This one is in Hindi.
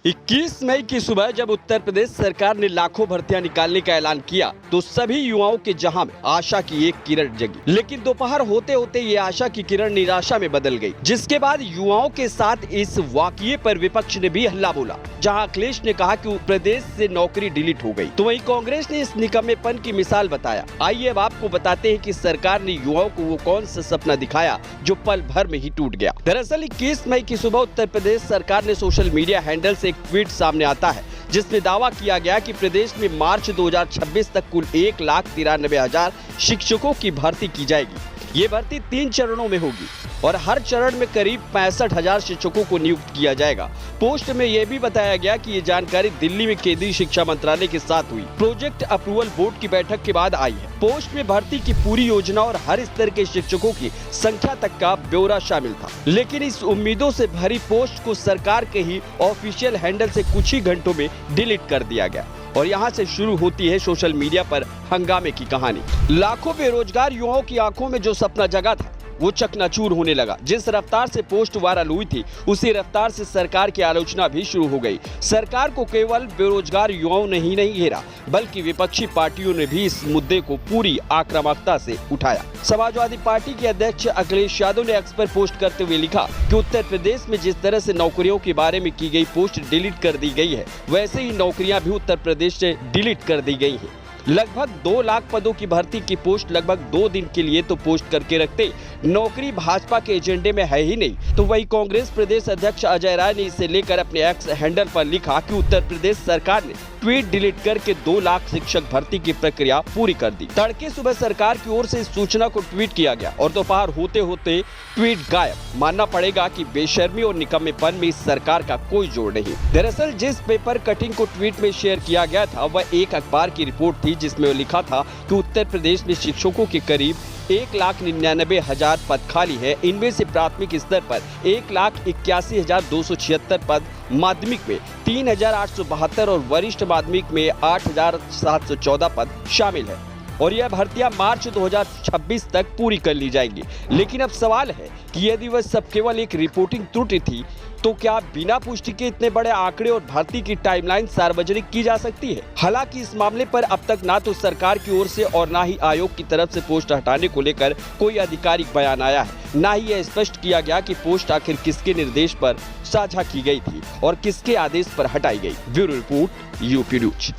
21 मई की सुबह जब उत्तर प्रदेश सरकार ने लाखों भर्तियां निकालने का ऐलान किया तो सभी युवाओं के जहां में आशा की एक किरण जगी। लेकिन दोपहर होते होते ये आशा की किरण निराशा में बदल गई, जिसके बाद युवाओं के साथ इस वाकये पर विपक्ष ने भी हल्ला बोला। जहां अखिलेश ने कहा कि उत्तर प्रदेश से नौकरी डिलीट हो गई, तो वहीं कांग्रेस ने इस निकम्मेपन की मिसाल बताया। आइए अब आपको बताते हैं कि सरकार ने युवाओं को वो कौन सा सपना दिखाया जो पल भर में ही टूट गया। दरअसल 21 मई की सुबह उत्तर प्रदेश सरकार ने सोशल मीडिया हैंडल से एक ट्वीट सामने आता है, जिसमें दावा किया गया कि प्रदेश में मार्च 2026 तक कुल 1,93,000 शिक्षकों की भर्ती की जाएगी। ये भर्ती 3 चरणों में होगी और हर चरण में करीब 65,000 शिक्षकों को नियुक्त किया जाएगा। पोस्ट में यह भी बताया गया कि ये जानकारी दिल्ली में केंद्रीय शिक्षा मंत्रालय के साथ हुई प्रोजेक्ट अप्रूवल बोर्ड की बैठक के बाद आई है। पोस्ट में भर्ती की पूरी योजना और हर स्तर के शिक्षकों की संख्या तक का ब्यौरा शामिल था। लेकिन इस उम्मीदों से भरी पोस्ट को सरकार के ही ऑफिशियल हैंडल से कुछ ही घंटों में डिलीट कर दिया गया और यहाँ से शुरू होती है सोशल मीडिया पर हंगामे की कहानी। लाखों बेरोजगार युवाओं की आंखों में जो सपना जगा था वो चकनाचूर होने लगा। जिस रफ्तार से पोस्ट वायरल हुई थी उसी रफ्तार से सरकार की आलोचना भी शुरू हो गई। सरकार को केवल बेरोजगार युवाओं ने ही नहीं घेरा, बल्कि विपक्षी पार्टियों ने भी इस मुद्दे को पूरी आक्रामकता से उठाया। समाजवादी पार्टी के अध्यक्ष अखिलेश यादव ने एक्स पर पोस्ट करते हुए लिखा कि उत्तर प्रदेश में जिस तरह से नौकरियों के बारे में की गई पोस्ट डिलीट कर दी गई है, वैसे ही नौकरियां भी उत्तर प्रदेश से डिलीट कर दी गई हैं। लगभग 2 लाख पदों की भर्ती की पोस्ट लगभग 2 दिन के लिए तो पोस्ट करके रखते, नौकरी भाजपा के एजेंडे में है ही नहीं। तो वही कांग्रेस प्रदेश अध्यक्ष अजय राय ने इसे लेकर अपने एक्स हैंडल पर लिखा कि उत्तर प्रदेश सरकार ने ट्वीट डिलीट करके 2 लाख शिक्षक भर्ती की प्रक्रिया पूरी कर दी। तड़के सुबह सरकार की ओर से इस सूचना को ट्वीट किया गया और दोपहर होते होते ट्वीट गायब। मानना पड़ेगा कि बेशर्मी और निकम्मेपन में इस सरकार का कोई जोड़ नहीं। दरअसल जिस पेपर कटिंग को ट्वीट में शेयर किया गया था वह एक अखबार की रिपोर्ट थी, जिसमें लिखा था कि उत्तर प्रदेश में शिक्षकों के करीब 1,99,000 पद खाली है। इनमें से प्राथमिक स्तर पर 1,81,276 पद, माध्यमिक में 3,872 और वरिष्ठ माध्यमिक में 8,714 पद शामिल है और यह भर्तियां मार्च 2026 तक पूरी कर ली जाएंगी। लेकिन अब सवाल है कि यदि वह सब केवल एक रिपोर्टिंग त्रुटि थी तो क्या बिना पुष्टि के इतने बड़े आंकड़े और भर्ती की टाइमलाइन सार्वजनिक की जा सकती है? हालांकि इस मामले पर अब तक ना तो सरकार की ओर से और ना ही आयोग की तरफ से पोस्ट हटाने को लेकर कोई आधिकारिक बयान आया है। ना ही यह स्पष्ट किया गया कि पोस्ट आखिर किसके निर्देश पर साझा की गई थी और किसके आदेश पर हटाई गई। Bureau report, UP news.